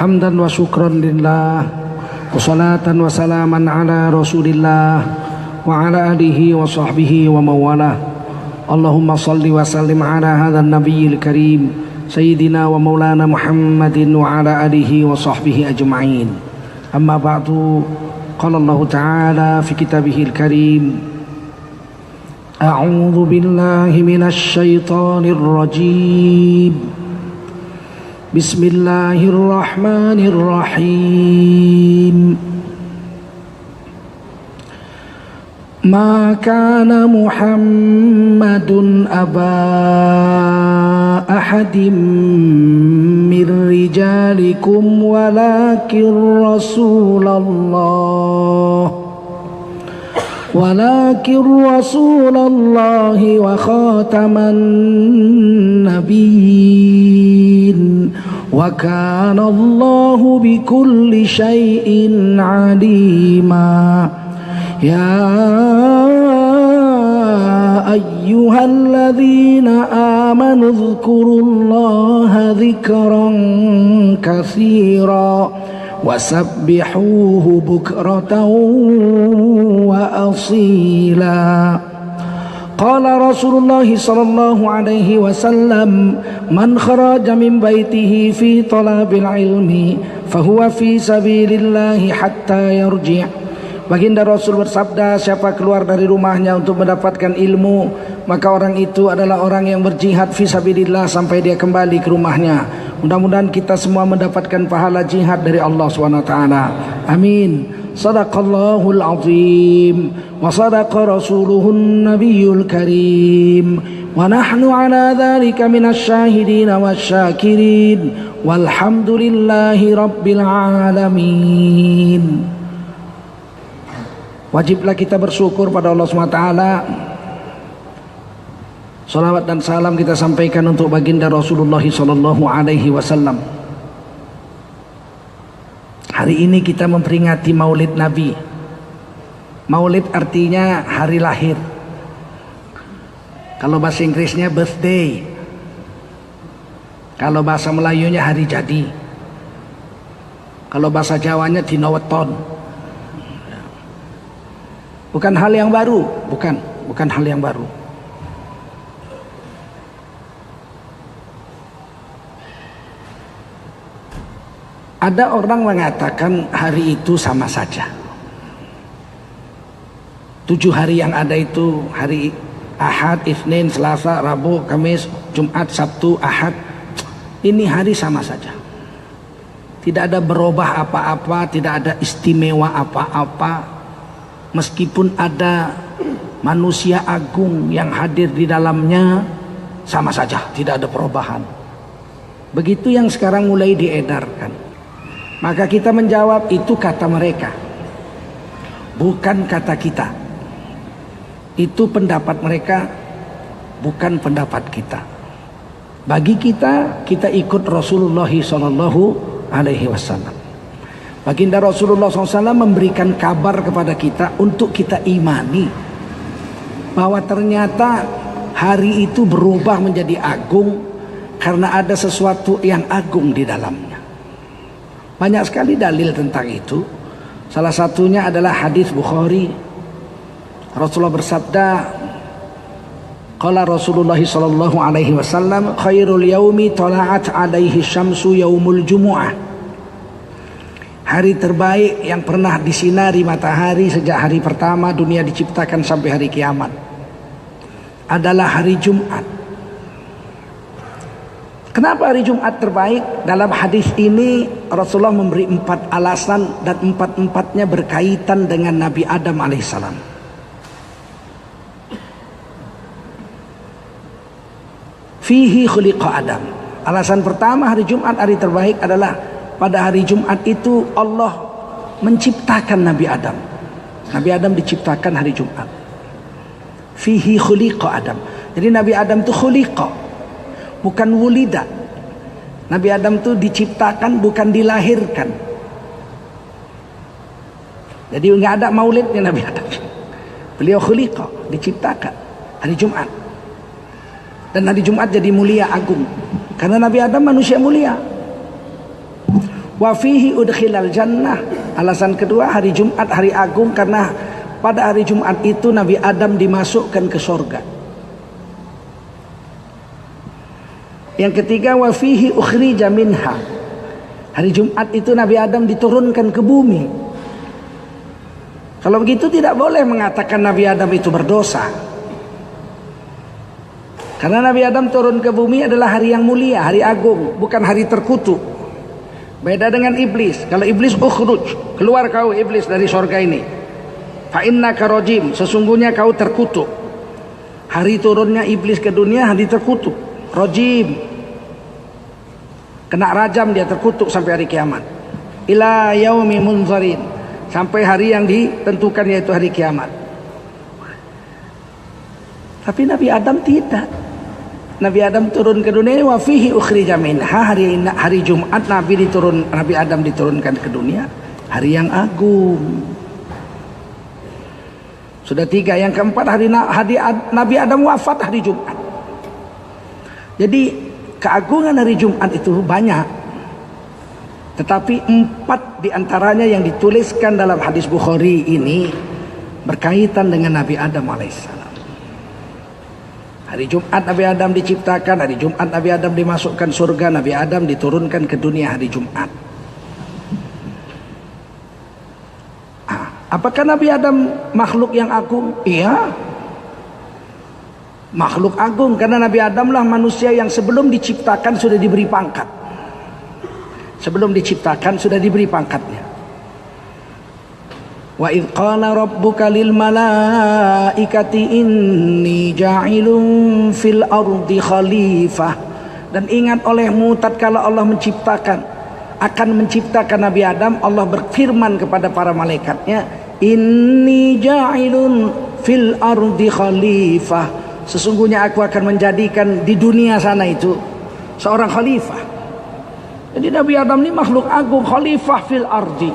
hamdan wa syukran lillah wa salatan wa salaman ala rasulillah wa ala alihi wa sahbihi wa mawalah. Allahumma salli wa sallim ala hadhan nabiyil karim sayyidina wa maulana Muhammadin wa ala alihi wa sahbihi ajma'in. Amma ba'du, qala Allah ta'ala fi kitabihil karim, a'udzu billahi minasy syaithanir rajim. Bismillahirrahmanirrahim. Ma kana Muhammadun aba ahadin min rijalikum walakin Rasulallahi wa khataman nabiyyin wa kana Allahu bikulli syai'in alima. Ya ayyuhalladzina amanu dzkurullaha dzikran katsira wasabbihuhu bukratan wa asila. Qala Rasulullah sallallahu alaihi wasallam, man kharaja min baitihi fi talabil ilmi fahuwa fi sabilillahi hatta yarji'. Baginda Rasul bersabda, siapa keluar dari rumahnya untuk mendapatkan ilmu, maka orang itu adalah orang yang berjihad fi sabilillah sampai dia kembali ke rumahnya. Mudah-mudahan kita semua mendapatkan pahala jihad dari Allah SWT. Amin. Sadaqallahul azim wa sadaqa rasuluhun nabiyul karim wa nahnu ala dhalika minasy syahidin wasyakirin walhamdulillahi rabbil alamin. Wajiblah kita bersyukur pada Allah SWT. Salawat dan salam kita sampaikan untuk baginda Rasulullah SAW. Hari ini kita memperingati Maulid Nabi. Maulid artinya hari lahir. Kalau bahasa Inggrisnya birthday. Kalau bahasa Melayunya hari jadi. Kalau bahasa Jawanya dina weton. Bukan hal yang baru, bukan hal yang baru. Ada orang mengatakan hari itu sama saja. 7 hari yang ada itu hari Ahad, Isnin, Selasa, Rabu, Kamis, Jumat, Sabtu, Ahad. Ini hari sama saja. Tidak ada berubah apa-apa, tidak ada istimewa apa-apa. Meskipun ada manusia agung yang hadir di dalamnya, sama saja, tidak ada perubahan. Begitu yang sekarang mulai diedarkan. Maka kita menjawab, itu kata mereka, bukan kata kita. Itu pendapat mereka, bukan pendapat kita. Bagi kita, kita ikut Rasulullah SAW. Baginda Rasulullah SAW memberikan kabar kepada kita untuk kita imani bahwa ternyata hari itu berubah menjadi agung karena ada sesuatu yang agung di dalamnya. Banyak sekali dalil tentang itu. Salah satunya adalah hadis Bukhari. Rasulullah bersabda, qala Rasulullah sallallahu alaihi wasallam, khairul yaumi tala'at alaihi syamsu yaumul jumu'ah. Hari terbaik yang pernah disinari matahari sejak hari pertama dunia diciptakan sampai hari kiamat adalah hari Jumat. Kenapa hari Jumat terbaik? Dalam hadis ini Rasulullah memberi 4 alasan dan 4-4-nya berkaitan dengan Nabi Adam alaihissalam. Fihi khuliqa Adam. Alasan pertama hari Jumat hari terbaik adalah pada hari Jumat itu Allah menciptakan Nabi Adam. Nabi Adam diciptakan hari Jumat. Fihi khuliqa Adam. Jadi Nabi Adam itu khuliqa, bukan wulida. Nabi Adam itu diciptakan, bukan dilahirkan. Jadi nggak ada maulidnya Nabi Adam. Beliau khuliqa, diciptakan hari Jumat. Dan hari Jumat jadi mulia agung karena Nabi Adam manusia mulia. Wa fihi udkhilal jannah. Alasan kedua, hari Jumat hari agung karena pada hari Jumat itu Nabi Adam dimasukkan ke surga. Yang ketiga, wa fihi ukhrija minha. Hari Jumat itu Nabi Adam diturunkan ke bumi. Kalau begitu tidak boleh mengatakan Nabi Adam itu berdosa. Karena Nabi Adam turun ke bumi adalah hari yang mulia, hari agung, bukan hari terkutuk. Beda dengan iblis. Kalau iblis, ukhruj, keluar kau iblis dari surga ini. Fa innaka rajim, sesungguhnya kau terkutuk. Hari turunnya iblis ke dunia hari terkutuk, rajim. Kena rajam, dia terkutuk sampai hari kiamat. Ila yaumi munzarin, sampai hari yang ditentukan yaitu hari kiamat. Tapi Nabi Adam tidak. Nabi Adam turun ke dunia, wa fihi ukhrija minha. Hari Jumat Nabi Adam diturunkan ke dunia, hari yang agung. Sudah 3. Yang keempat, hari Nabi Adam wafat hari Jumat. Jadi keagungan hari Jumat itu banyak, tetapi 4 diantaranya yang dituliskan dalam hadis Bukhari ini berkaitan dengan Nabi Adam alaihissalam. Hari Jumat Nabi Adam diciptakan, hari Jumat Nabi Adam dimasukkan surga, Nabi Adam diturunkan ke dunia hari Jumat. Apakah Nabi Adam makhluk yang agung? Iya, makhluk agung, karena Nabi Adamlah manusia yang sebelum diciptakan sudah diberi pangkat. Sebelum diciptakan sudah diberi pangkatnya. Wa idh qala rabbuka lil malaikati inni ja'ilun fil ardi khalifah. Dan ingat olehmu tatkala Allah akan menciptakan Nabi Adam, Allah berfirman kepada para malaikatnya, inni ja'ilun fil ardi khalifah, sesungguhnya aku akan menjadikan di dunia sana itu seorang khalifah. Jadi Nabi Adam ini makhluk agung, khalifah fil ardi,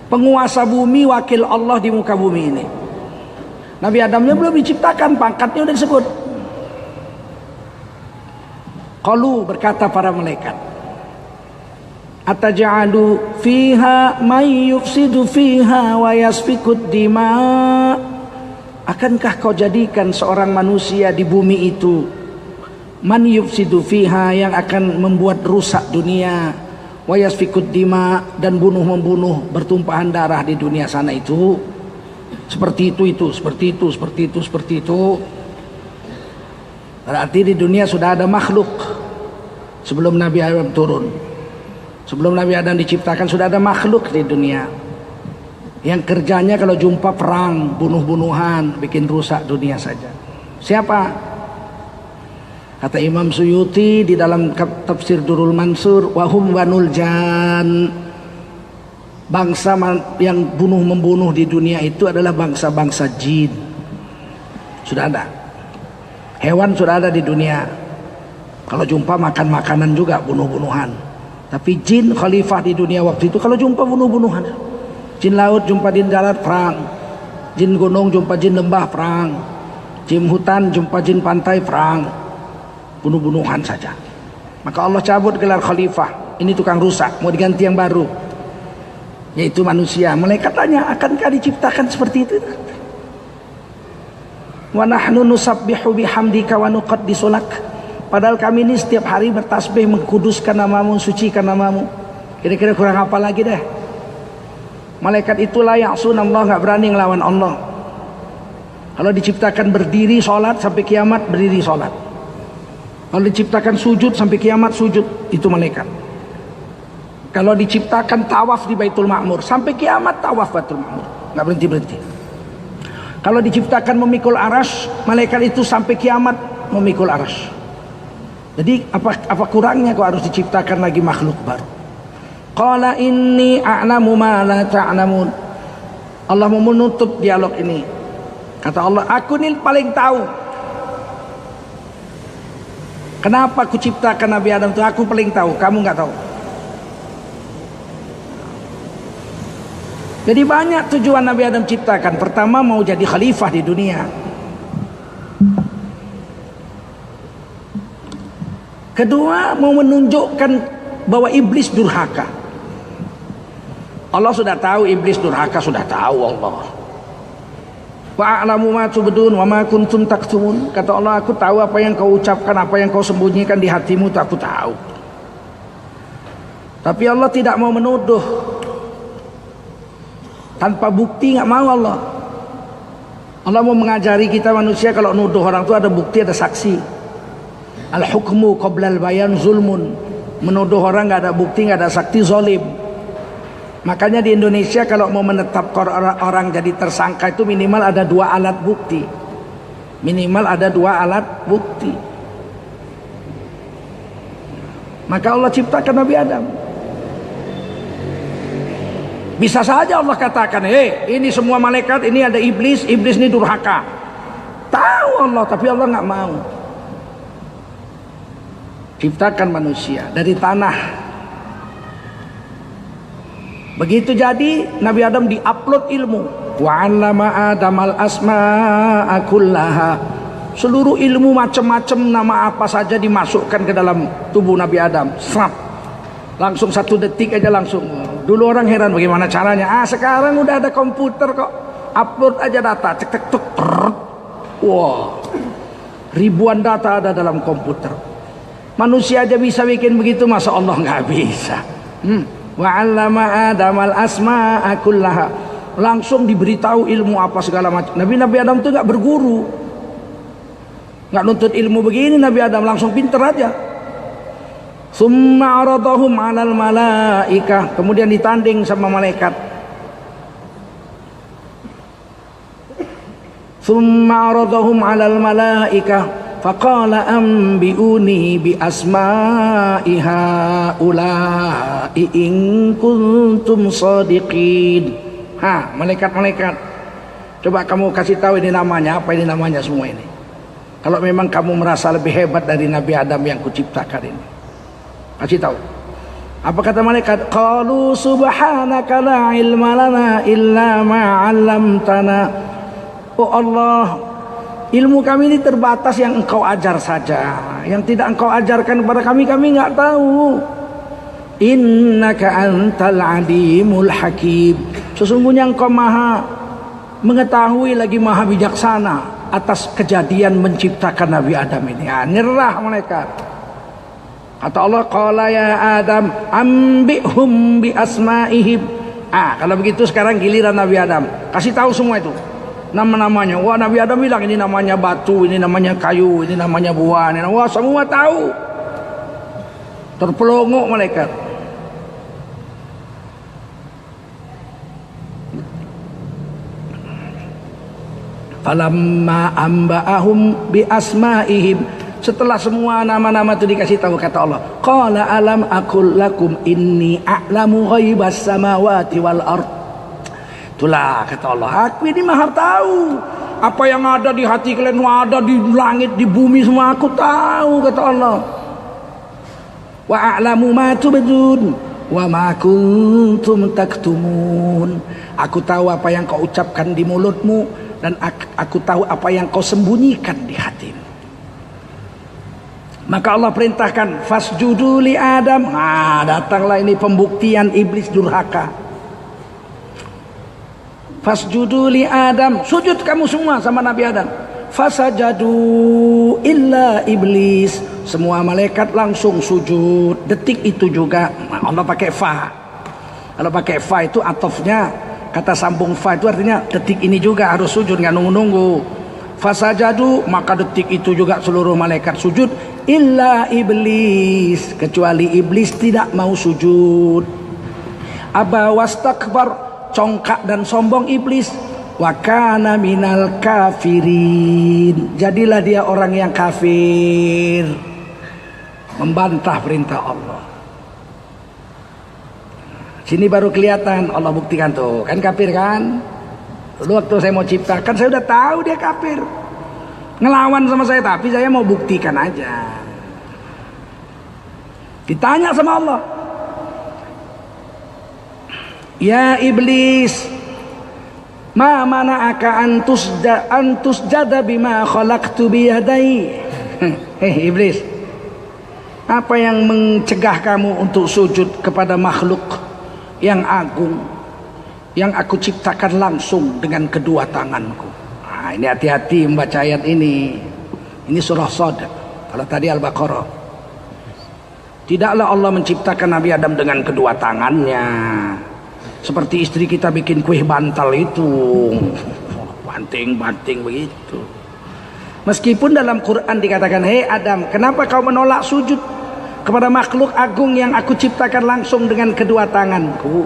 penguasa bumi, wakil Allah di muka bumi ini. Nabi Adamnya belum diciptakan, pangkatnya sudah disebut. Qalu, berkata para malaikat, ataj'alu fiha may yufsidu fiha wa yasfikud dima. Akankah kau jadikan seorang manusia di bumi itu, man yufsidu fiha, yang akan membuat rusak dunia, wa yasfikud dima, dan membunuh, bertumpahan darah di dunia sana itu. Seperti itu. Berarti di dunia sudah ada makhluk sebelum Nabi Adam turun. Sebelum Nabi Adam diciptakan sudah ada makhluk di dunia yang kerjanya kalau jumpa perang, bunuh-bunuhan, bikin rusak dunia saja. Siapa? Kata Imam Suyuti di dalam tafsir Durrul Mansur, wahum banul jan, bangsa yang membunuh di dunia itu adalah bangsa-bangsa jin. Sudah ada. Hewan sudah ada di dunia. Kalau jumpa makan makanan juga, bunuh-bunuhan. Tapi jin khalifah di dunia waktu itu kalau jumpa bunuh-bunuhan. Jin laut jumpa jin darat, perang. Jin gunung jumpa jin lembah, perang. Jin hutan jumpa jin pantai, perang. Bunuh-bunuhan saja. Maka Allah cabut gelar khalifah. Ini tukang rusak, mau diganti yang baru, yaitu manusia. Malaikat tanya, akankah diciptakan seperti itu? Wa nahnu nusabbihu bihamdika wa nuqaddisu lak. Padahal kami ini setiap hari bertasbih, mengkuduskan namamu, sucikan namamu. Kira-kira kurang apa lagi deh? Malaikat itulah yang Allah, nggak berani ngelawan Allah. Kalau diciptakan berdiri sholat sampai kiamat, berdiri sholat. Kalau diciptakan sujud sampai kiamat, sujud. Itu malaikat. Kalau diciptakan tawaf di Baitul Ma'mur sampai kiamat, tawaf Baitul Ma'mur, nggak berhenti. Kalau diciptakan memikul arasy, malaikat itu sampai kiamat memikul arasy. Jadi apa kurangnya kok harus diciptakan lagi makhluk baru? Qala inni a'lamu ma la ta'lamun. Allah mau menutup dialog ini. Kata Allah, aku ini paling tahu. Kenapa aku ciptakan Nabi Adam itu? Aku paling tahu, kamu nggak tahu. Jadi banyak tujuan Nabi Adam ciptakan. Pertama, mau jadi khalifah di dunia. Kedua, mau menunjukkan bahwa iblis durhaka. Allah sudah tahu iblis durhaka, sudah tahu Allah. Wa a'lamu ma tubdun wa ma kuntum taktumun. Kata Allah, aku tahu apa yang kau ucapkan, apa yang kau sembunyikan di hatimu, itu aku tahu. Tapi Allah tidak mau menuduh tanpa bukti, nggak mau Allah. Allah mau mengajari kita manusia, kalau nuduh orang itu ada bukti, ada saksi. Al hukmu qabla al bayan zulmun. Menuduh orang nggak ada bukti, nggak ada saksi, zalim. Makanya di Indonesia kalau mau menetapkan orang jadi tersangka itu minimal ada 2 alat bukti. Minimal ada 2 alat bukti. Maka Allah ciptakan Nabi Adam. Bisa saja Allah katakan, ini semua malaikat, ini ada iblis, iblis ini durhaka. Tahu Allah, tapi Allah nggak mau. Ciptakan manusia dari tanah. Begitu jadi Nabi Adam diupload ilmu. Wa 'allama Adamal asma'a kullaha. Seluruh ilmu macam-macam, nama apa saja dimasukkan ke dalam tubuh Nabi Adam. Srap. Langsung 1 detik aja langsung. Dulu orang heran bagaimana caranya. Sekarang udah ada komputer kok. Upload aja data, cek cek tuk. Wah. Ribuan data ada dalam komputer. Manusia aja bisa bikin begitu, masa Allah nggak bisa? Wa 'allama Adamal asma'a kullaha. Langsung diberitahu ilmu apa segala macam. Nabi Adam itu nggak berguru, nggak nuntut ilmu begini. Nabi Adam langsung pinter aja. Summa 'aradahum 'alal malaikah. Kemudian ditanding sama malaikat. Summa 'aradahum 'alal malaikah. Faqala ambiuni bi asma'i haula'i in kuntum shadiqin. Malaikat-malaikat, coba kamu kasih tahu ini namanya apa, ini namanya semua ini. Kalau memang kamu merasa lebih hebat dari Nabi Adam yang kuciptakan ini, kasih tahu. Apa kata malaikat? Qalu subhanaka la ilma lana illa ma 'allamtana. Oh Allah, ilmu kami ini terbatas, yang engkau ajar saja. Yang tidak engkau ajarkan kepada kami nggak tahu. Innaka antal alimul hakim. Sesungguhnya engkau maha mengetahui lagi maha bijaksana atas kejadian menciptakan Nabi Adam ini. Nyerah malaikat. Kata Allah, qala ya Adam ambihum bi asma'ihim. Kalau begitu sekarang giliran Nabi Adam. Kasih tahu semua itu nama-namanya. Wah, Nabi Adam bilang ini namanya batu, ini namanya kayu, ini namanya buah, ini. Wah, semua tahu. Terpelongok malaikat. Falamma amba'ahum bi asma'ihim. Setelah semua nama-nama itu dikasih tahu, kata Allah, qala alam aqul lakum inni a'lamu ghaibas samawati wal ard. Itulah kata Allah, aku ini maha tahu apa yang ada di hati kalian, ada di langit, di bumi, semua aku tahu, kata Allah. Wa a'lamu ma tubdun wa ma kuntum taktumun. Aku tahu apa yang kau ucapkan di mulutmu, dan aku tahu apa yang kau sembunyikan di hatimu. Maka Allah perintahkan fasjudu li Adam. Datanglah ini pembuktian iblis durhaka. Fasjudu li Adam, sujud kamu semua sama Nabi Adam. Fasajadu illa iblis. Semua malaikat langsung sujud. Detik itu juga Allah pakai fa. Kalau pakai fa itu atofnya, kata sambung fa itu artinya detik ini juga harus sujud, nggak nunggu-nunggu. Fasajadu, maka detik itu juga seluruh malaikat sujud, illa iblis, kecuali iblis tidak mau sujud. Aba wastakbar, congkak dan sombong iblis. Wa kana minal kafirin, jadilah dia orang yang kafir, membantah perintah Allah. Sini baru kelihatan Allah buktikan tuh, kan kafir kan? Dulu waktu saya mau ciptakan, saya udah tahu dia kafir, ngelawan sama saya, tapi saya mau buktikan aja. Ditanya sama Allah, ya iblis, ma mana'aka antus jada bima khalaqtu biyadai. Iblis, Apa yang mencegah kamu untuk sujud kepada makhluk yang agung, yang aku ciptakan langsung dengan kedua tanganku? Nah, ini hati-hati membaca ayat ini. Ini surah Shad. Kalau tadi Al-Baqarah. Tidaklah Allah menciptakan Nabi Adam dengan kedua tangannya. Seperti istri kita bikin kue bantal itu. Banting-banting begitu. Meskipun dalam Quran dikatakan, hei Adam, kenapa kau menolak sujud kepada makhluk agung yang aku ciptakan langsung dengan kedua tanganku?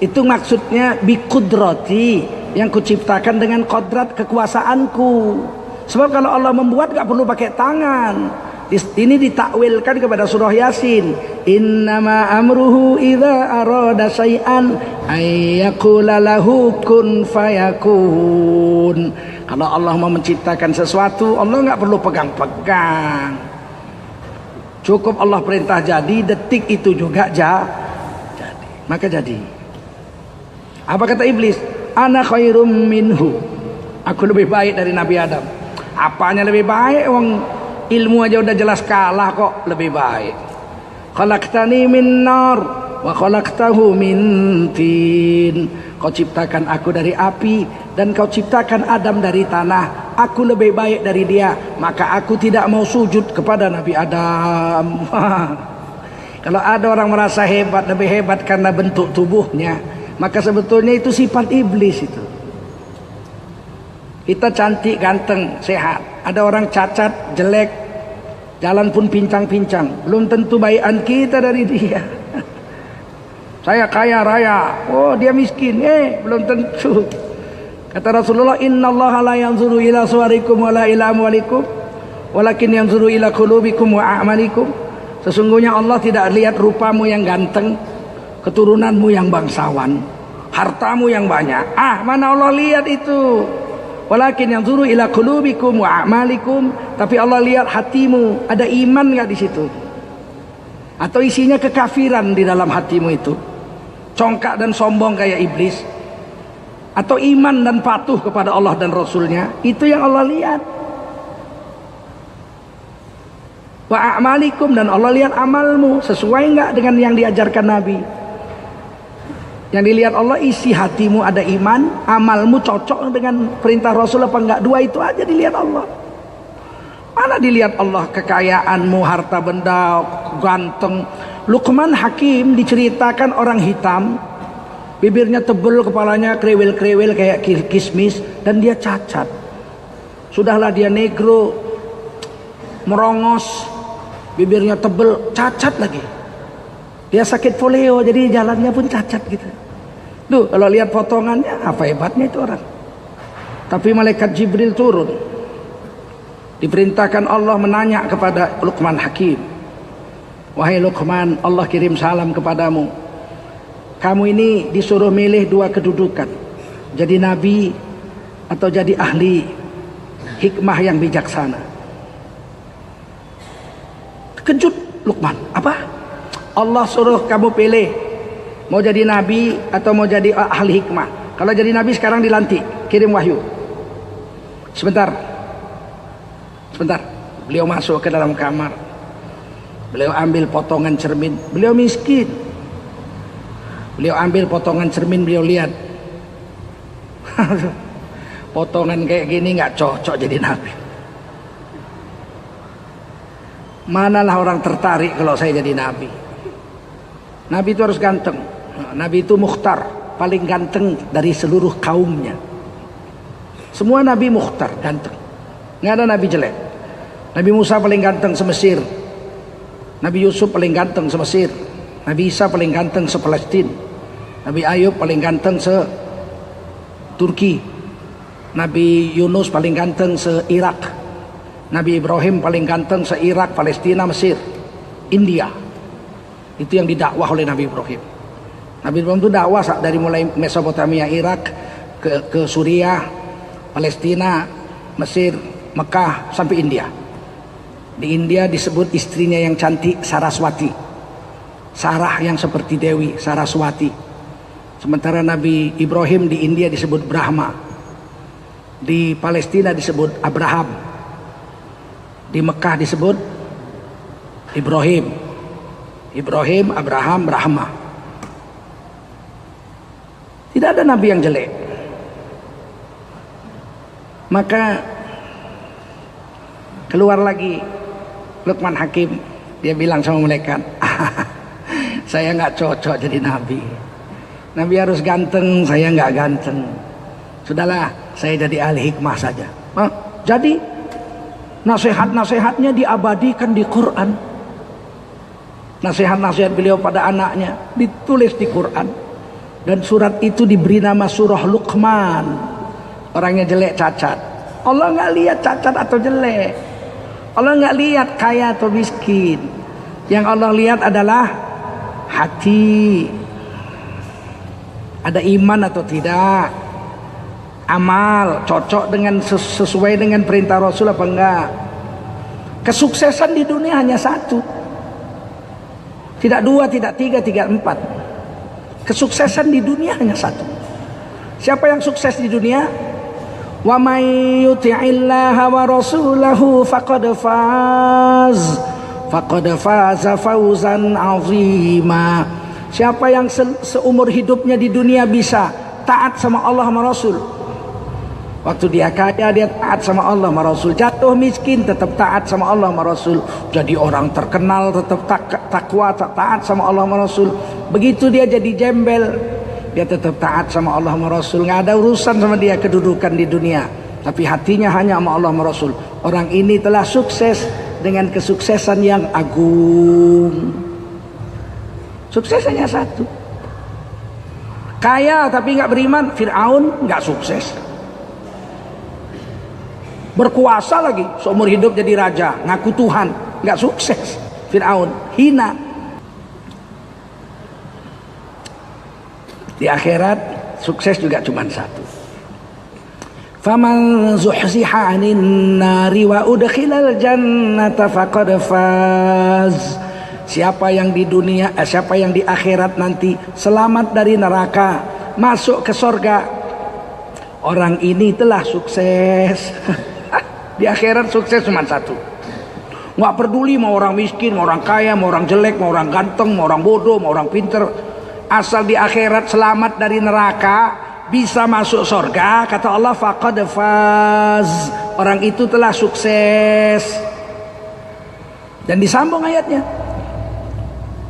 Itu maksudnya biqudrati, yang kuciptakan dengan kodrat kekuasaanku. Sebab kalau Allah membuat gak perlu pakai tangan. Ini ditakwilkan kepada surah Yasin. Innama amruhu idza arada syai'an ayyaqula lahu kun fayakun. Kalau Allah mau menciptakan sesuatu, Allah nggak perlu pegang-pegang. Cukup Allah perintah jadi, detik itu juga jadi. Maka jadi. Apa kata iblis? Ana khairum minhu. Aku lebih baik dari Nabi Adam. Apanya lebih baik? Wong ilmu aja udah jelas kalah kok. Lebih baik. Khalaqtani min nar wa khalaqtahu min tin. Kau ciptakan aku dari api dan kau ciptakan Adam dari tanah. Aku lebih baik dari dia, maka aku tidak mau sujud kepada Nabi Adam. Kalau ada orang merasa hebat, lebih hebat karena bentuk tubuhnya, maka sebetulnya itu sifat iblis itu. Kita cantik, ganteng, sehat. Ada orang cacat, jelek, jalan pun pincang-pincang. Belum tentu baikan kita dari dia. Saya kaya raya, oh dia miskin, belum tentu. Kata Rasulullah, innallaha la yanzuru ila suwarikum wa la ila amwalikum, walakin yanzuru ila qulubikum wa a'malikum. Sesungguhnya Allah tidak lihat rupamu yang ganteng, keturunanmu yang bangsawan, hartamu yang banyak. Mana Allah lihat itu. Walakin yanzuru ila qulubikum wa a'malikum. Tapi Allah lihat hatimu, ada iman enggak di situ? Atau isinya kekafiran di dalam hatimu itu? Congkak dan sombong kayak iblis, atau iman dan patuh kepada Allah dan Rasulnya? Itu yang Allah lihat. Wa a'malikum, dan Allah lihat amalmu sesuai enggak dengan yang diajarkan Nabi. Yang dilihat Allah isi hatimu, ada iman, amalmu cocok dengan perintah Rasul apa enggak? Dua itu aja dilihat Allah. Mana dilihat Allah kekayaanmu, harta benda, ganteng. Luqman Hakim diceritakan orang hitam, bibirnya tebal, kepalanya krewel-krewel kayak kismis, dan dia cacat. Sudahlah dia negro, merongos, bibirnya tebal, cacat lagi. Dia sakit polio, jadi jalannya pun cacat gitu. Tuh, kalau lihat potongannya, apa hebatnya itu orang. Tapi malaikat Jibril turun. Diperintahkan Allah menanya kepada Luqman Hakim. Wahai Luqman, Allah kirim salam kepadamu. Kamu ini disuruh milih dua kedudukan. Jadi nabi atau jadi ahli hikmah yang bijaksana. Terkejut Luqman. Apa? Allah suruh kamu pilih. Mau jadi nabi atau mau jadi ahli hikmah. Kalau jadi nabi sekarang dilantik, kirim wahyu. Sebentar. Beliau masuk ke dalam kamar. Beliau ambil potongan cermin. Beliau miskin. Beliau ambil potongan cermin, beliau lihat. Potongan kayak gini nggak cocok jadi nabi. Manalah orang tertarik kalau saya jadi nabi. Nabi itu harus ganteng. Nabi itu mukhtar, paling ganteng dari seluruh kaumnya. Semua nabi mukhtar, ganteng. Nggak ada nabi jelek. Nabi Musa paling ganteng se-Mesir. Nabi Yusuf paling ganteng se-Mesir. Nabi Isa paling ganteng se-Palestina. Nabi Ayub paling ganteng se-Turki. Nabi Yunus paling ganteng se-Irak. Nabi Ibrahim paling ganteng se-Irak, Palestina, Mesir, India. Itu yang didakwah oleh Nabi Ibrahim. Nabi Ibrahim itu dakwah dari mulai Mesopotamia, Irak, ke Suriah, Palestina, Mesir, Mekah, sampai India. Di India disebut istrinya yang cantik Saraswati. Sarah yang seperti Dewi, Saraswati. Sementara Nabi Ibrahim di India disebut Brahma. Di Palestina disebut Abraham. Di Mekah disebut Ibrahim, Abraham, Brahma. Tidak ada nabi yang jelek. Maka keluar lagi Luqman Hakim, dia bilang sama malaikat, saya nggak cocok jadi nabi. Nabi harus ganteng, saya nggak ganteng. Sudahlah, saya jadi ahli hikmah saja. Jadi nasihat-nasihatnya diabadikan di Quran. Nasihat-nasihat beliau pada anaknya ditulis di Quran. Dan surat itu diberi nama surah Luqman. Orangnya jelek, cacat. Allah nggak lihat cacat atau jelek. Allah nggak lihat kaya atau miskin. Yang Allah lihat adalah hati. Ada iman atau tidak. Amal cocok dengan sesuai dengan perintah Rasul apa enggak. Kesuksesan di dunia hanya satu. Tidak dua, tidak tiga, tidak empat. Kesuksesan di dunia hanya satu. Siapa yang sukses di dunia? Wa may yuti'illaha wa rasulahu faqad faza fawzan 'azima. Siapa yang seumur hidupnya di dunia bisa taat sama Allah sama Rasul. Waktu dia kaya dia taat sama Allah sama Rasul. Jatuh miskin tetap taat sama Allah sama Rasul. Jadi orang terkenal tetap takwa taat sama Allah sama Rasul. Begitu dia jadi jembel, dia tetap taat sama Allah sama Rasul. Nggak ada urusan sama dia kedudukan di dunia. Tapi hatinya hanya sama Allah sama Rasul. Orang ini telah sukses dengan kesuksesan yang agung. Sukses hanya satu. Kaya tapi nggak beriman, Fir'aun nggak sukses. Berkuasa lagi, seumur hidup jadi raja, ngaku Tuhan, nggak sukses. Fir'aun hina. Di akhirat sukses juga cuma satu. Faman zuhziha 'anil nari wa udkhilal jannata faqad faz. Siapa yang di dunia, siapa yang di akhirat nanti selamat dari neraka, masuk ke surga, orang ini telah sukses. Di akhirat sukses cuma satu. Nggak peduli mau orang miskin, mau orang kaya, mau orang jelek, mau orang ganteng, mau orang bodoh, mau orang pinter. Asal di akhirat selamat dari neraka, bisa masuk surga, kata Allah faqad faz. Orang itu telah sukses. Dan disambung ayatnya.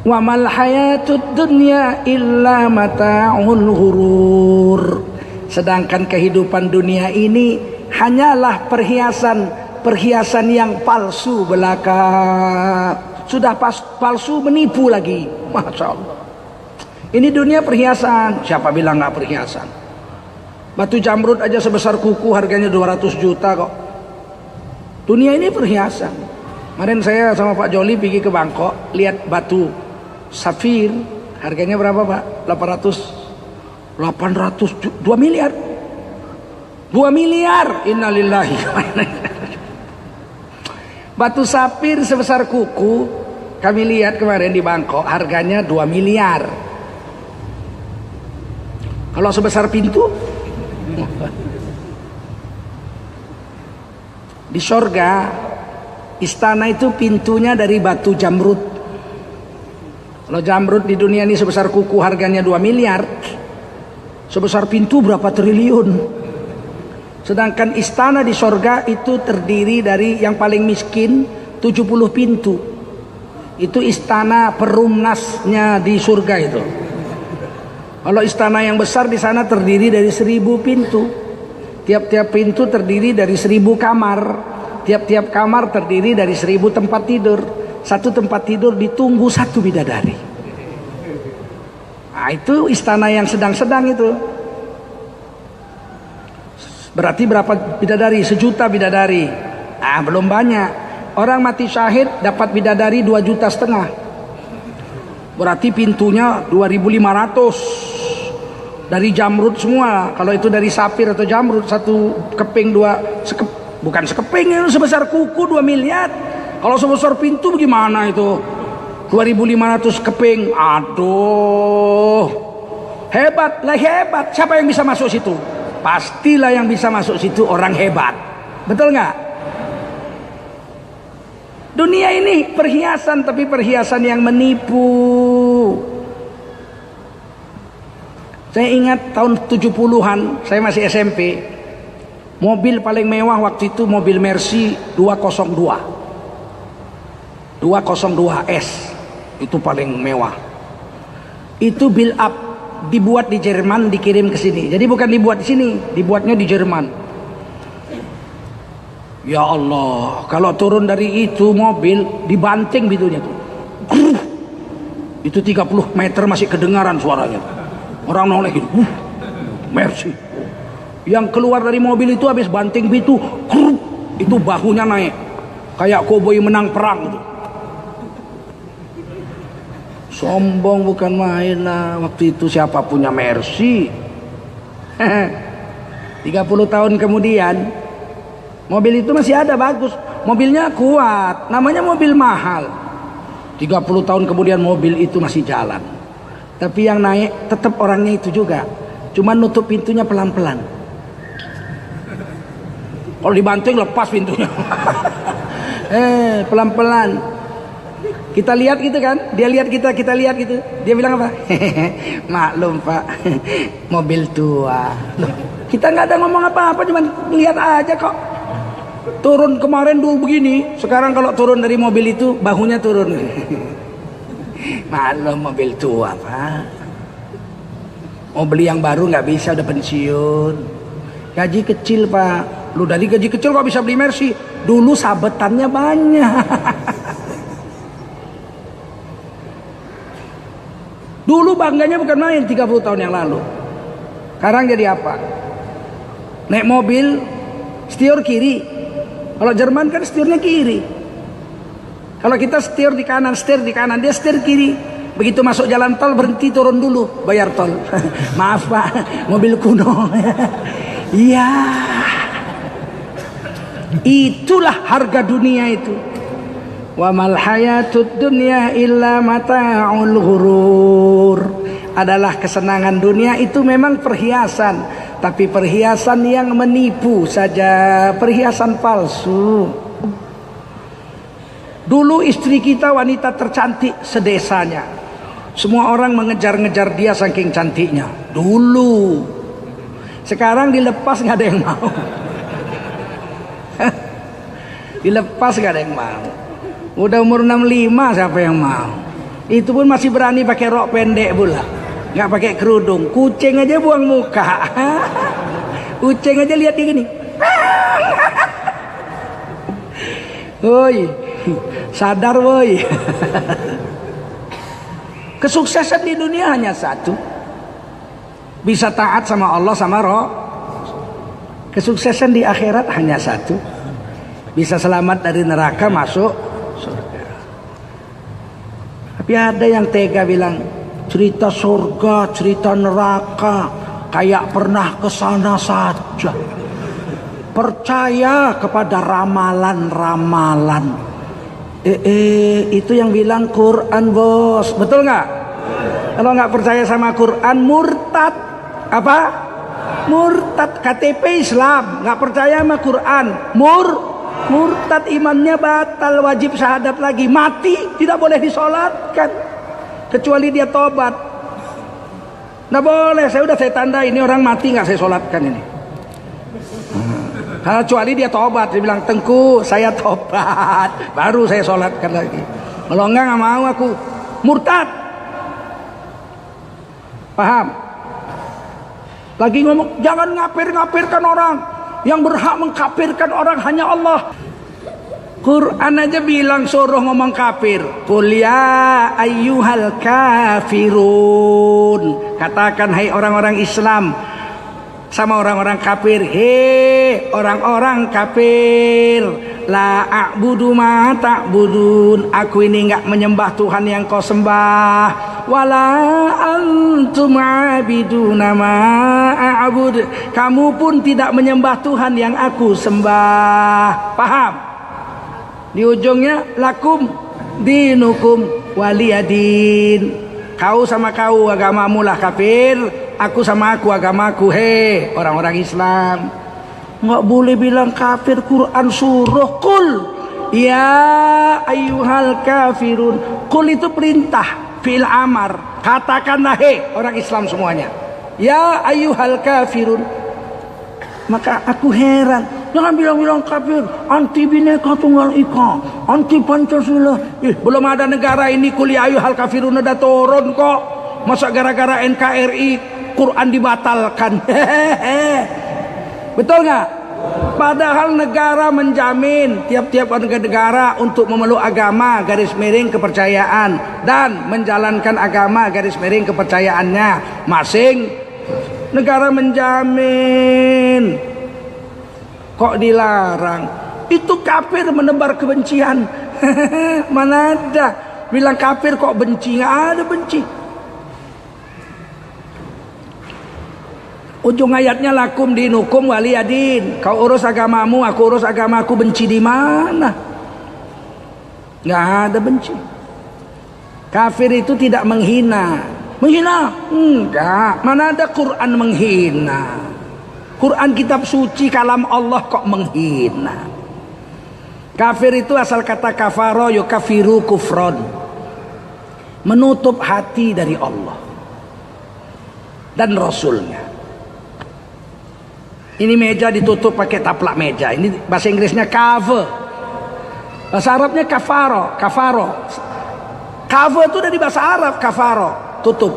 Wa mal hayatud dunya illa mata'ul ghurur. Sedangkan kehidupan dunia ini hanyalah perhiasan yang palsu belaka. Sudah palsu menipu lagi. Masya Allah. Ini dunia perhiasan. Siapa bilang nggak perhiasan? Batu jamrud aja sebesar kuku harganya 200 juta kok. Dunia ini perhiasan. Kemarin saya sama Pak Joli pergi ke Bangkok, lihat batu safir, harganya berapa Pak? 800 2 miliar. 2 miliar. Innalillahi. Batu safir sebesar kuku kami lihat kemarin di Bangkok, harganya 2 miliar. Kalau sebesar pintu di surga, istana itu pintunya dari batu jamrud. Kalau jamrud di dunia ini sebesar kuku harganya 2 miliar, sebesar pintu berapa triliun. Sedangkan istana di surga itu terdiri dari yang paling miskin 70 pintu. Itu istana perumnasnya di surga itu. Kalau istana yang besar di sana terdiri dari 1000 pintu. Tiap-tiap pintu terdiri dari 1000 kamar. Tiap-tiap kamar terdiri dari 1000 tempat tidur. Satu tempat tidur ditunggu 1 bidadari. Nah, itu istana yang sedang-sedang itu. Berarti berapa bidadari? 1 juta bidadari. Ah, belum banyak. Orang mati syahid dapat bidadari 2,5 juta. Berarti pintunya 2.500. Dari jamrud semua. Kalau itu dari safir atau jamrud, 1 keping, bukan sekeping, itu sebesar kuku 2 miliar. Kalau sebesar pintu bagaimana itu? 2.500 keping. Aduh. Hebat lah, hebat. Siapa yang bisa masuk situ? Pastilah yang bisa masuk situ orang hebat. Betul nggak? Dunia ini perhiasan, tapi perhiasan yang menipu. Saya ingat tahun 70-an, saya masih SMP. Mobil paling mewah waktu itu mobil Mercy 202. 202S. Itu paling mewah. Itu build up, dibuat di Jerman, dikirim ke sini. Jadi bukan dibuat di sini, dibuatnya di Jerman. Ya Allah, kalau turun dari itu mobil dibanting pintunya tuh. Itu 30 meter masih kedengaran suaranya. Orang noleh gitu. Mercy. Yang keluar dari mobil itu habis banting pintu, itu bahunya naik. Kayak koboi menang perang gitu. Sombong bukan main lah. Waktu itu siapa punya Mercy? 30 tahun kemudian mobil itu masih ada, bagus. Mobilnya kuat, namanya mobil mahal. 30 tahun kemudian mobil itu masih jalan. Tapi yang naik tetap orangnya itu juga. Cuma nutup pintunya pelan-pelan. Kalau dibanting lepas pintunya. Pelan-pelan. Kita lihat gitu kan, dia lihat kita, kita lihat gitu. Dia bilang apa? Maklum Pak, mobil tua. Loh, kita nggak ada ngomong apa-apa, cuma lihat aja kok. Turun kemarin dulu begini, sekarang kalau turun dari mobil itu bahunya turun. Maklum mobil tua Pak. Mau beli yang baru nggak bisa, udah pensiun. Gaji kecil Pak. Lu dari gaji kecil kok bisa beli Mercy? Dulu sabetannya banyak. Dulu bangganya bukan main 30 tahun yang lalu. Sekarang jadi apa? Naik mobil setir kiri. Kalau Jerman kan setirnya kiri. Kalau kita setir di kanan, dia setir kiri. Begitu masuk jalan tol berhenti, turun dulu bayar tol. Maaf Pak, mobil kuno. Iya. Itulah harga dunia itu. Wa mal hayatud dunya illa mata'ul ghurur. Adalah kesenangan dunia itu memang perhiasan, tapi perhiasan yang menipu saja, perhiasan palsu. Dulu istri kita wanita tercantik sedesanya. Semua orang mengejar-ngejar dia saking cantiknya. Dulu. Sekarang dilepas nggak ada yang mau. Dilepas nggak ada yang mau. Udah umur 65 siapa yang mau? Itu pun masih berani pakai rok pendek pula. Nggak pakai kerudung. Kucing aja buang muka. Kucing aja lihat dia gini. Woi, sadar woi. Kesuksesan di dunia hanya satu. Bisa taat sama Allah sama Roh. Kesuksesan di akhirat hanya satu. Bisa selamat dari neraka masuk surga. Tapi ada yang tega bilang cerita surga, cerita neraka kayak pernah ke sana saja. Percaya kepada ramalan-ramalan. Itu yang bilang Quran bos, betul nggak? Kalau nggak percaya sama Quran murtad. Apa? Murtad. KTP Islam, nggak percaya sama Quran, murtad, imannya batal, wajib syahadat lagi, mati tidak boleh disolatkan kecuali dia tobat. Nggak boleh. Saya tanda ini orang mati nggak saya solatkan ini. Kecuali dia tobat, dia bilang Tengku saya tobat, baru saya sholatkan lagi. Kalau enggak nggak mau aku, murtad. Paham? Lagi ngomong jangan ngapir-ngapirkan orang. Yang berhak mengkafirkan orang hanya Allah. Quran aja bilang suruh ngomong kafir. Qul ya ayyuhal kafirun. Katakan hai orang-orang Islam sama orang-orang kafir, hei orang-orang kafir, la a'budu ma ta'budun, aku ini enggak menyembah Tuhan yang kau sembah, wala antum abiduna ma a'bud, kamu pun tidak menyembah Tuhan yang aku sembah. Paham? Di ujungnya lakum dinukum waliyadin. Kau sama kau agamamu lah kafir, aku sama aku agamaku. Hei orang-orang Islam, nggak boleh bilang kafir. Quran suruh kul Ya ayyuhal kafirun. Qul itu perintah, fi'il amar. Katakanlah orang Islam semuanya. Ya ayyuhal kafirun. Maka aku heran, jangan bilang-bilang kafir, anti Bhinneka Tunggal Ika, anti Pancasila. Belum ada negara ini qul ya ayyuhal kafirun udah turun kok. Masa gara-gara NKRI Quran dibatalkan? Betul nggak? Padahal negara menjamin tiap-tiap negara untuk memeluk agama garis miring kepercayaan dan menjalankan agama garis miring kepercayaannya masing. Negara menjamin, kok dilarang? Itu kafir menebar kebencian. Mana ada bilang kafir kok benci? Nggak ada benci. Ujung ayatnya lakum dinukum waliyadin. Kau urus agamamu, aku urus agamaku. Benci di mana? Nggak ada benci. Kafir itu tidak menghina. Menghina? Enggak. Mana ada Quran menghina? Quran kitab suci kalam Allah kok menghina? Kafir itu asal kata kafaro yukafiru kufron. Menutup hati dari Allah dan Rasulnya. Ini meja ditutup pakai taplak meja. Ini bahasa Inggrisnya cover. Bahasa Arabnya kafaro. Kafaro. Cover itu dari bahasa Arab kafaro. Tutup,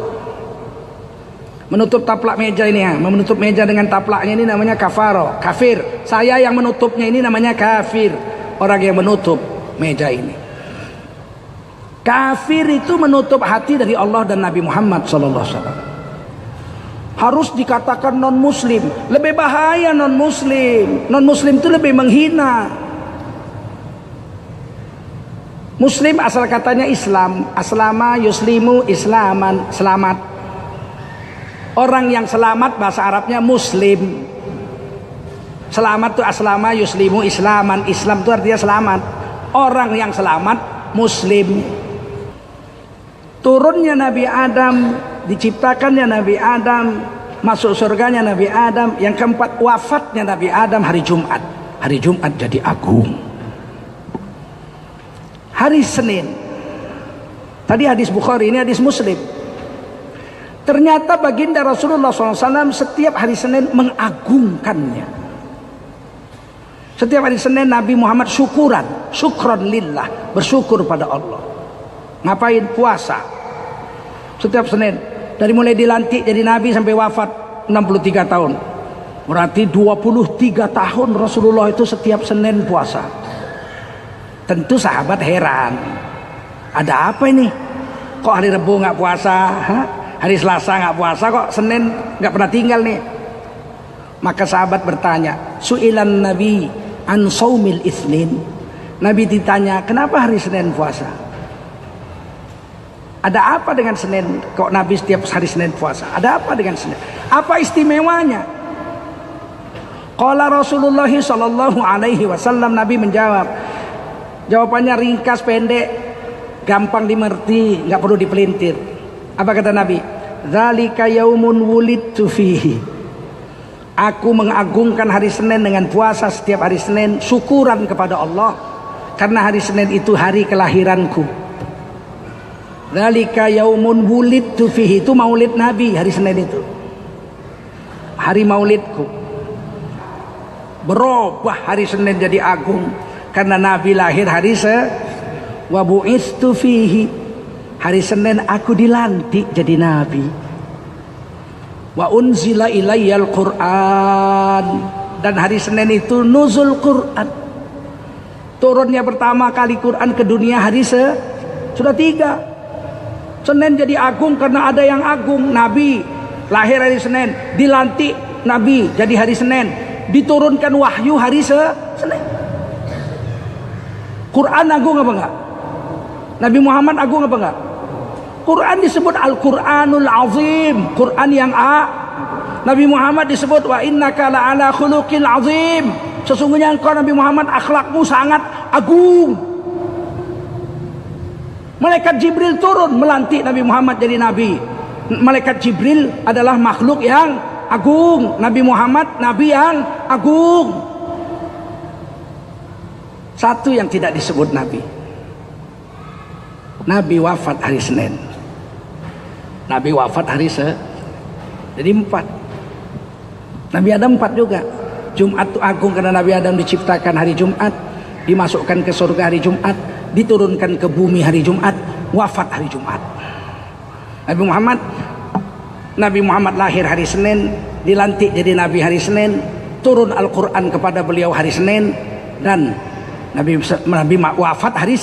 menutup taplak meja ini ya, menutup meja dengan taplaknya ini namanya kafaro, kafir. Saya yang menutupnya ini namanya kafir, orang yang menutup meja ini. Kafir itu menutup hati dari Allah dan Nabi Muhammad SAW. Harus dikatakan non muslim, lebih bahaya non muslim. Non muslim itu lebih menghina. Muslim asal katanya Islam, aslama yuslimu islaman, selamat. Orang yang selamat bahasa Arabnya muslim. Selamat itu aslama yuslimu islaman, Islam itu artinya selamat. Orang yang selamat muslim. Turunnya Nabi Adam, diciptakannya Nabi Adam, masuk surganya Nabi Adam. Yang keempat, wafatnya Nabi Adam hari Jumat. Hari Jumat jadi agung. Hari Senin. Tadi hadis Bukhari, ini hadis Muslim. Ternyata baginda Rasulullah SAW setiap hari Senin mengagungkannya. Setiap hari Senin Nabi Muhammad syukuran, syukron lillah, bersyukur pada Allah. Ngapain? Puasa. Setiap Senin. Dari mulai dilantik jadi Nabi sampai wafat 63 tahun. Berarti 23 tahun Rasulullah itu setiap Senin puasa. Tentu sahabat heran, ada apa ini? Kok hari Rabu nggak puasa? Hari Selasa nggak puasa? Kok Senin nggak pernah tinggal nih? Maka sahabat bertanya, su'ilan Nabi an saumil itsnin. Nabi ditanya, kenapa hari Senin puasa? Ada apa dengan Senin? Kok Nabi setiap hari Senin puasa? Ada apa dengan Senin? Apa istimewanya? Qala Rasulullah sallallahu alaihi wasallam, Nabi menjawab. Jawabannya ringkas, pendek, gampang dimengerti, nggak perlu dipelintir. Apa kata Nabi? Dzalika yaumun wulidtu fihi. Aku mengagungkan hari Senin dengan puasa setiap hari Senin, syukuran kepada Allah karena hari Senin itu hari kelahiranku. Dzalika yaumun wulidtu fihi, itu maulid Nabi hari Senin itu. Hari maulidku. Berubah hari Senin jadi agung. Karena Nabi lahir hari wa bu'istu fihi. Hari Senin aku dilantik jadi Nabi. Wa unzila ilayyal Qur'an. Dan hari Senin itu nuzul Qur'an. Turunnya pertama kali Quran ke dunia hari sudah 3. Senin jadi agung karena ada yang agung. Nabi lahir hari Senin, dilantik Nabi jadi hari Senin, diturunkan wahyu hari Senin. Quran agung apa enggak? Nabi Muhammad agung apa enggak? Quran disebut Al-Quranul Azim, Quran yang Nabi Muhammad disebut wa innaka la'ala khuluqil azim. Sesungguhnya engkau Nabi Muhammad akhlakmu sangat agung. Malaikat Jibril turun melantik Nabi Muhammad jadi nabi. Malaikat Jibril adalah makhluk yang agung. Nabi Muhammad nabi yang agung. Satu yang tidak disebut Nabi. Nabi wafat hari Senin. Nabi wafat hari Jadi 4. Nabi Adam 4 juga. Jumat itu agung karena Nabi Adam diciptakan hari Jumat, dimasukkan ke surga hari Jumat, diturunkan ke bumi hari Jumat, wafat hari Jumat. Nabi Muhammad lahir hari Senin, dilantik jadi Nabi hari Senin, turun Al-Quran kepada beliau hari Senin, dan Nabi wafat hari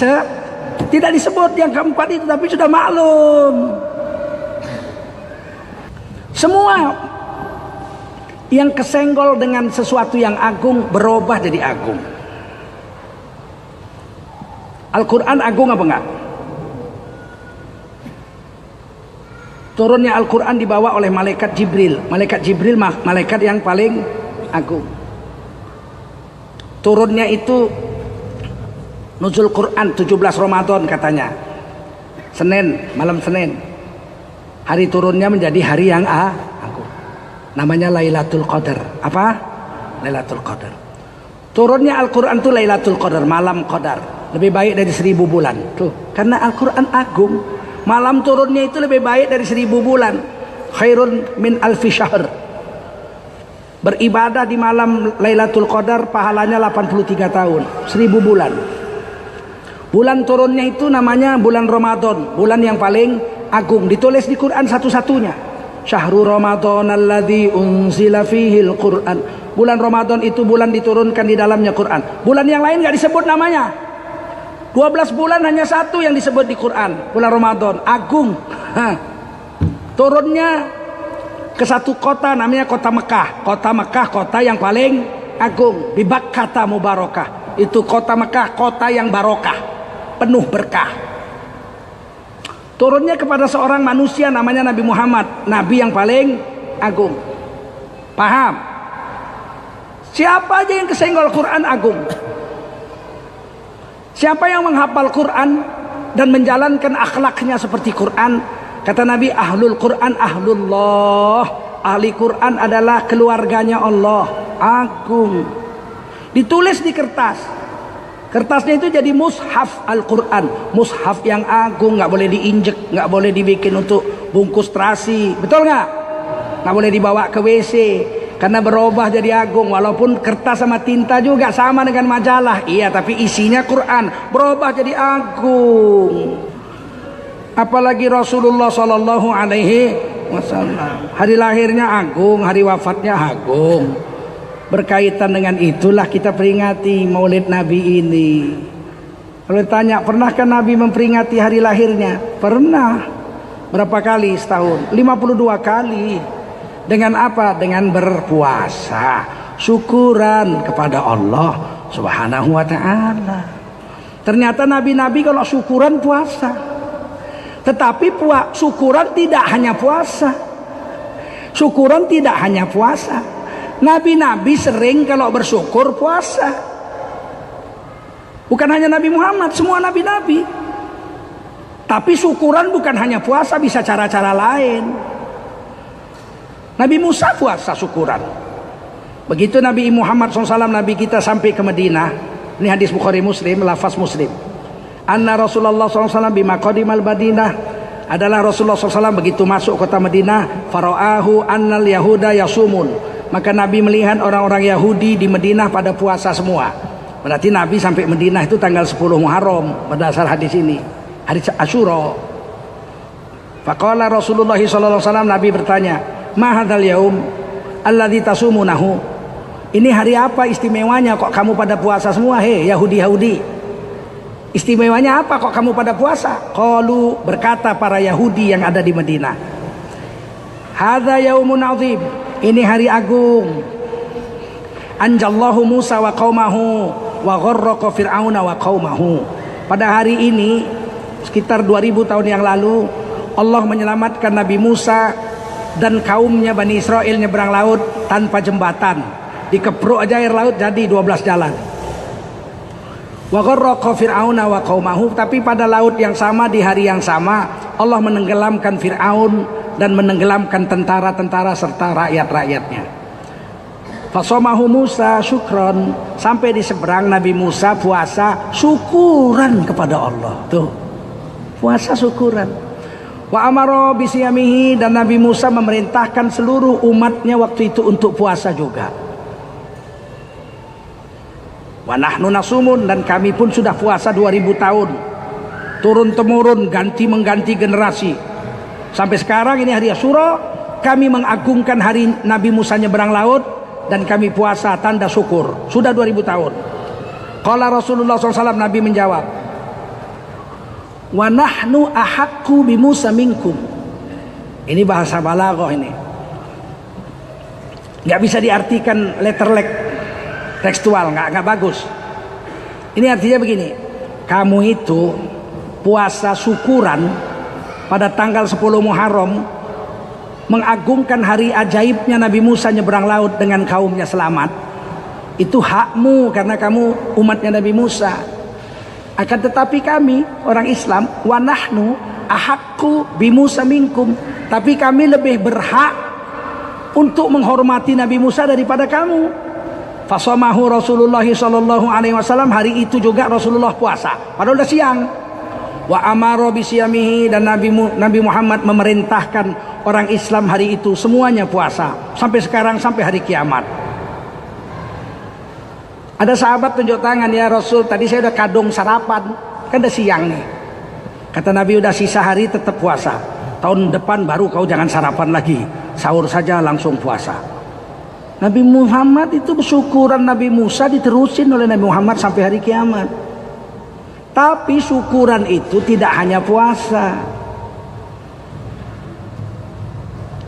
tidak disebut yang keempat itu, tapi sudah maklum. Semua yang kesenggol dengan sesuatu yang agung berubah jadi agung. Al-Quran agung apa enggak? Turunnya Al-Quran dibawa oleh malaikat Jibril. Malaikat Jibril malaikat yang paling agung. Turunnya itu nuzul Quran 17 Ramadan katanya. Senin, malam Senin. Hari turunnya menjadi hari yang agung. Namanya Lailatul Qadar. Apa? Lailatul Qadar. Turunnya Al-Quran itu Lailatul Qadar, malam Qadar. Lebih baik dari 1000 bulan. Tuh, karena Al-Quran agung. Malam turunnya itu lebih baik dari 1000 bulan. Khairun min alfi syahr. Beribadah di malam Lailatul Qadar pahalanya 83 tahun, 1000 bulan. Bulan turunnya itu namanya bulan Ramadan, bulan yang paling agung. Ditulis di Quran satu-satunya. Syahrul Ramadan alladzi unzila fihil Quran. Bulan Ramadan itu bulan diturunkan di dalamnya Quran. Bulan yang lain enggak disebut namanya. 12 bulan hanya satu yang disebut di Quran, bulan Ramadan, agung. Turunnya ke satu kota namanya kota Mekah. Kota Mekah kota yang paling agung. Bi Bakkah mubarakah. Itu kota Mekah kota yang barokah, penuh berkah. Turunnya kepada seorang manusia namanya Nabi Muhammad, nabi yang paling agung. Paham? Siapa aja yang kesenggol Quran agung. Siapa yang menghafal Quran dan menjalankan akhlaknya seperti Quran, kata Nabi, ahlul Quran ahlullah. Ahli Quran adalah keluarganya Allah, agung. Ditulis di kertas. Kertasnya itu jadi mushaf Al-Quran, mushaf yang agung, nggak boleh diinjek, nggak boleh dibikin untuk bungkus terasi, betul nggak? Nggak boleh dibawa ke WC, karena berubah jadi agung. Walaupun kertas sama tinta juga sama dengan majalah, iya, tapi isinya Quran, berubah jadi agung. Apalagi Rasulullah Sallallahu Alaihi Wasallam, hari lahirnya agung, hari wafatnya agung. Berkaitan dengan itulah kita peringati Maulid Nabi ini. Kalau ditanya, pernahkah Nabi memperingati hari lahirnya? Pernah. Berapa kali setahun? 52 kali. Dengan apa? Dengan berpuasa, syukuran kepada Allah Subhanahu wa ta'ala. Ternyata nabi-nabi kalau syukuran puasa. Tetapi syukuran tidak hanya puasa. Syukuran tidak hanya puasa. Nabi-nabi sering kalau bersyukur puasa. Bukan hanya Nabi Muhammad, semua nabi-nabi. Tapi syukuran bukan hanya puasa, bisa cara-cara lain. Nabi Musa puasa syukuran. Begitu Nabi Muhammad SAW, Nabi kita sampai ke Madinah. Ini hadis Bukhari Muslim, lafaz Muslim. Anna Rasulullah SAW bima qadimal Madinah, adalah Rasulullah SAW begitu masuk kota Madinah, fara'ahu annal yahuda yasumun. Maka Nabi melihat orang-orang Yahudi di Madinah pada puasa semua. Berarti Nabi sampai Madinah itu tanggal 10 Muharram berdasar hadis ini, hari Asyura. Faqala Rasulullah SAW, Nabi bertanya, ma hadzal yaum alladzi tasumunahu. Ini hari apa istimewanya kok kamu pada puasa semua, hei Yahudi-Yahudi? Istimewanya apa kok kamu pada puasa? Qalu, berkata para Yahudi yang ada di Madinah, hadza yaumun azim. Ini hari agung. Anjallahu Musa wa qaumahu wa gharraqa fir'auna wa qaumahu. Pada hari ini sekitar 2000 tahun yang lalu Allah menyelamatkan Nabi Musa dan kaumnya Bani Israel nyebrang laut tanpa jembatan. Dikepruk aja air laut jadi 12 jalan. Wa gharraqa fir'auna wa qaumahu. Tapi pada laut yang sama, di hari yang sama, Allah menenggelamkan Fir'aun dan menenggelamkan tentara-tentara serta rakyat-rakyatnya. Fasomahu Musa syukron, sampai di seberang Nabi Musa puasa syukuran kepada Allah. Tuh, puasa syukuran. Wa amara bisiyamihi, dan Nabi Musa memerintahkan seluruh umatnya waktu itu untuk puasa juga. Wa nahnu nasumun, dan kami pun sudah puasa 2000 tahun. Turun temurun, ganti mengganti generasi. Sampai sekarang ini hari Asyura, kami mengagungkan hari Nabi Musa nyeberang laut, dan kami puasa tanda syukur. Sudah 2000 tahun. Qala Rasulullah SAW, Nabi menjawab, wa nahnu ahaqqu bi Musa minkum. Ini bahasa balaghah ini. Nggak bisa diartikan letterlek tekstual, nggak bagus. Ini artinya begini, kamu itu puasa syukuran pada tanggal 10 Muharram, mengagungkan hari ajaibnya Nabi Musa nyeberang laut dengan kaumnya selamat. Itu hakmu karena kamu umatnya Nabi Musa. Akan tetapi kami orang Islam, wa nahnu ahaqqu bi Musa minkum, tapi kami lebih berhak untuk menghormati Nabi Musa daripada kamu. Fasamahu Rasulullah sallallahu alaihi wasallam, hari itu juga Rasulullah puasa padahal udah siang. Wa amara bisiyamihi, dan Nabi Muhammad memerintahkan orang Islam hari itu semuanya puasa sampai sekarang, sampai hari kiamat. Ada sahabat tunjuk tangan, ya Rasul, tadi saya udah kadung sarapan, kan udah siang nih. Kata Nabi, udah sisa hari tetap puasa. Tahun depan baru kau jangan sarapan lagi, sahur saja langsung puasa. Nabi Muhammad itu syukuran Nabi Musa diterusin oleh Nabi Muhammad sampai hari kiamat. Tapi syukuran itu tidak hanya puasa.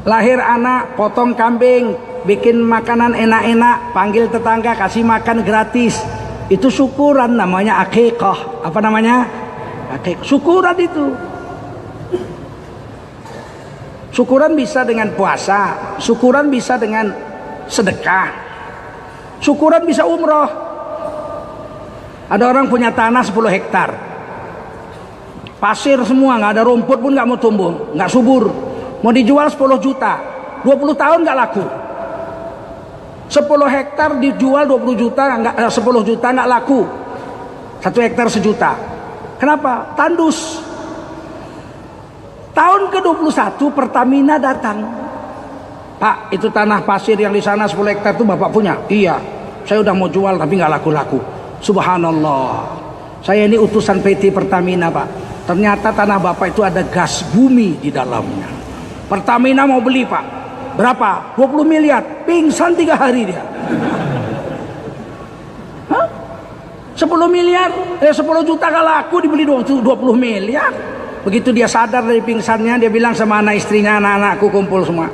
Lahir anak, potong kambing, bikin makanan enak-enak, panggil tetangga, kasih makan gratis. Itu syukuran, namanya akikah. Apa namanya? Akikah. Syukuran itu. Syukuran bisa dengan puasa, syukuran bisa dengan sedekah, syukuran bisa umroh. Ada orang punya tanah 10 hektar, pasir semua, nggak ada rumput pun nggak mau tumbuh, nggak subur. Mau dijual 10 juta, 20 tahun nggak laku. 10 hektar dijual 20 juta, 10 juta nggak laku. 1 hektar 1 juta. Kenapa? Tandus. Tahun ke-21 Pertamina datang. Pak, itu tanah pasir yang di sana 10 hektar itu Bapak punya? Iya. Saya udah mau jual tapi nggak laku-laku. Subhanallah. Saya ini utusan PT Pertamina, Pak. Ternyata tanah Bapak itu ada gas bumi di dalamnya. Pertamina mau beli, Pak. Berapa? 20 miliar. Pingsan 3 hari dia. Hah? 10 miliar? 10 juta gak laku dibeli 20 miliar. Begitu dia sadar dari pingsannya, dia bilang sama anak istrinya, anak-anakku kumpul semua.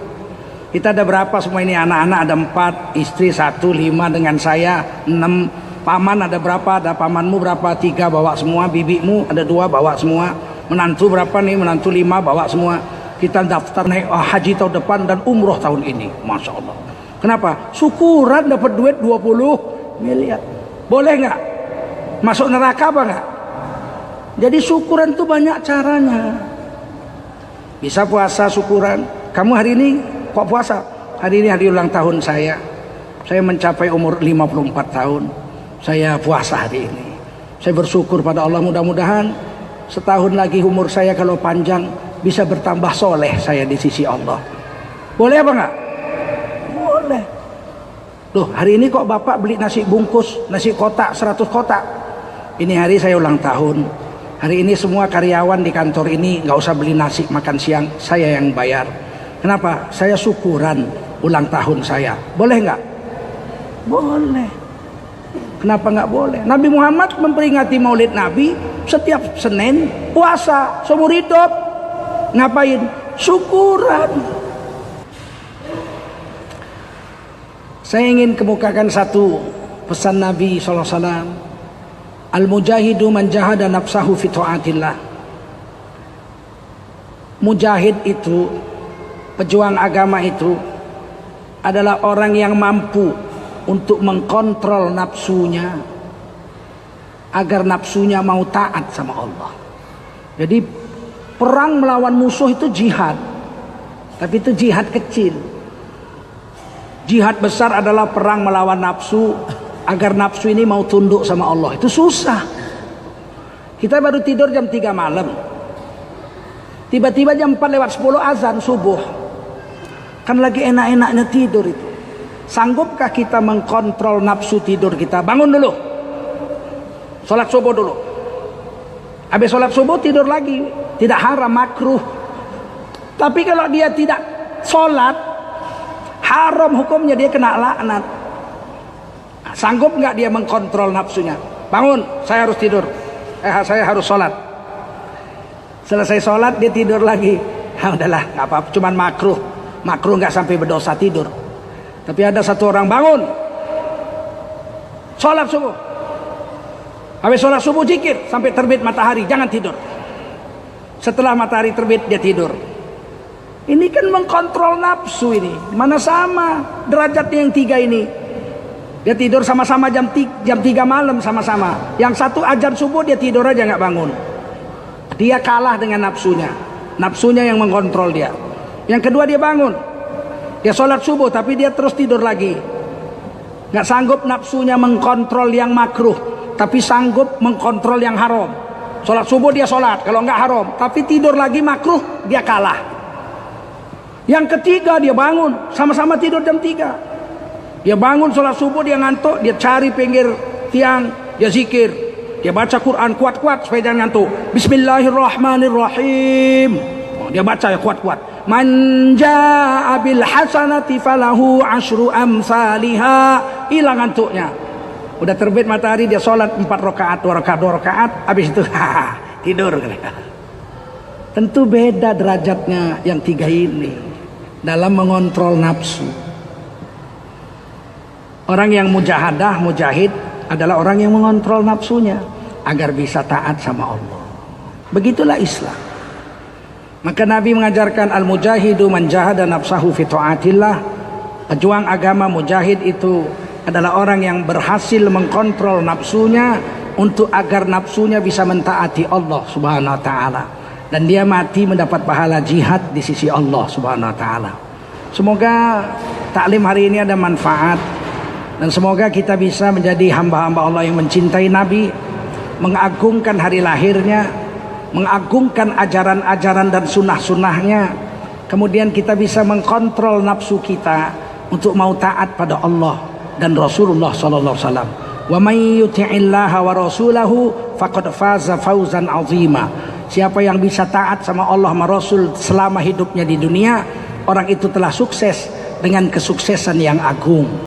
Kita ada berapa semua ini anak-anak? Ada 4, istri 1, 5 dengan saya 6. Paman ada berapa? Ada pamanmu berapa? 3 bawa semua. Bibimu ada 2 bawa semua. Menantu berapa nih? Menantu 5 bawa semua. Kita daftar naik haji tahun depan dan umroh tahun ini. Masya Allah. Kenapa? Syukuran dapat duit 20 miliar. Boleh nggak? Masuk neraka apa nggak? Jadi syukuran itu banyak caranya. Bisa puasa syukuran. Kamu hari ini kok puasa? Hari ini hari ulang tahun saya. Saya mencapai umur 54 tahun. Saya puasa hari ini. Saya bersyukur pada Allah, mudah-mudahan setahun lagi umur saya kalau panjang bisa bertambah soleh saya di sisi Allah. Boleh apa enggak? Boleh. Loh, hari ini kok Bapak beli nasi bungkus, nasi kotak, 100 kotak. Ini hari saya ulang tahun. Hari ini semua karyawan di kantor ini nggak usah beli nasi makan siang, saya yang bayar. Kenapa? Saya syukuran ulang tahun saya. Boleh nggak? Boleh. Kenapa nggak boleh? Nabi Muhammad memperingati Maulid Nabi setiap Senin puasa seumur hidup. Ngapain? Syukuran. Saya ingin kemukakan satu pesan Nabi SAW. Al-mujahidu man jahada nafsahu fi ta'atillah. Mujahid itu, pejuang agama itu adalah orang yang mampu untuk mengkontrol nafsunya agar nafsunya mau taat sama Allah. Jadi perang melawan musuh itu jihad, tapi itu jihad kecil. Jihad besar adalah perang melawan nafsu, agar nafsu ini mau tunduk sama Allah. Itu susah. Kita baru tidur jam 3 malam, tiba-tiba jam 4:10 azan subuh. Kan lagi enak-enaknya tidur itu. Sanggupkah kita mengkontrol nafsu tidur kita? Bangun dulu, sholat subuh dulu. Habis sholat subuh tidur lagi, tidak haram, makruh. Tapi kalau dia tidak sholat, haram hukumnya, dia kena laknat. Sanggup nggak dia mengkontrol nafsunya? Bangun, saya harus tidur. Saya harus sholat. Selesai sholat dia tidur lagi. Udahlah, nggak apa-apa, cuman makruh. Makruh nggak sampai berdosa tidur. Tapi ada satu orang bangun, sholat subuh. Habis sholat subuh zikir sampai terbit matahari, jangan tidur. Setelah matahari terbit dia tidur. Ini kan mengkontrol nafsu ini. Mana sama derajatnya yang 3 ini. Dia tidur sama-sama jam 3 malam sama-sama. Yang satu azan subuh dia tidur aja nggak bangun. Dia kalah dengan nafsunya. Nafsunya yang mengkontrol dia. Yang kedua dia bangun. Dia sholat subuh tapi dia terus tidur lagi. Nggak sanggup nafsunya mengkontrol yang makruh, tapi sanggup mengkontrol yang haram. Sholat subuh dia sholat, kalau nggak haram. Tapi tidur lagi makruh, dia kalah. Yang ketiga dia bangun, sama-sama tidur jam 3. Dia bangun sholat subuh, dia ngantuk, dia cari pinggir tiang, dia zikir, dia baca Quran kuat-kuat supaya jangan ngantuk. Bismillahirrahmanirrahim. Dia baca ya kuat-kuat. Man jaa bil hasanati falahu asyru amsalha. Hilang ngantuknya. Udah terbit matahari dia sholat 4 rakaat, 2 rakaat, habis itu tidur. Tentu beda derajatnya yang 3 ini dalam mengontrol nafsu. Orang yang mujahadah, mujahid adalah orang yang mengontrol nafsunya agar bisa taat sama Allah. Begitulah Islam. Maka Nabi mengajarkan al-mujahidu man jahada nafsahu fi ta'atillah. Pejuang agama mujahid itu adalah orang yang berhasil mengkontrol nafsunya untuk agar nafsunya bisa mentaati Allah Subhanahu wa taala, dan dia mati mendapat pahala jihad di sisi Allah Subhanahu wa taala. Semoga taklim hari ini ada manfaat, dan semoga kita bisa menjadi hamba-hamba Allah yang mencintai Nabi, mengagungkan hari lahirnya, mengagungkan ajaran-ajaran dan sunnah-sunnahnya. Kemudian kita bisa mengkontrol nafsu kita untuk mau taat pada Allah dan Rasulullah sallallahu alaihi wasallam. Wa may yuti'illaha wa rasulahu faqad faza fawzan 'azima. Siapa yang bisa taat sama Allah sama Rasul selama hidupnya di dunia, orang itu telah sukses dengan kesuksesan yang agung.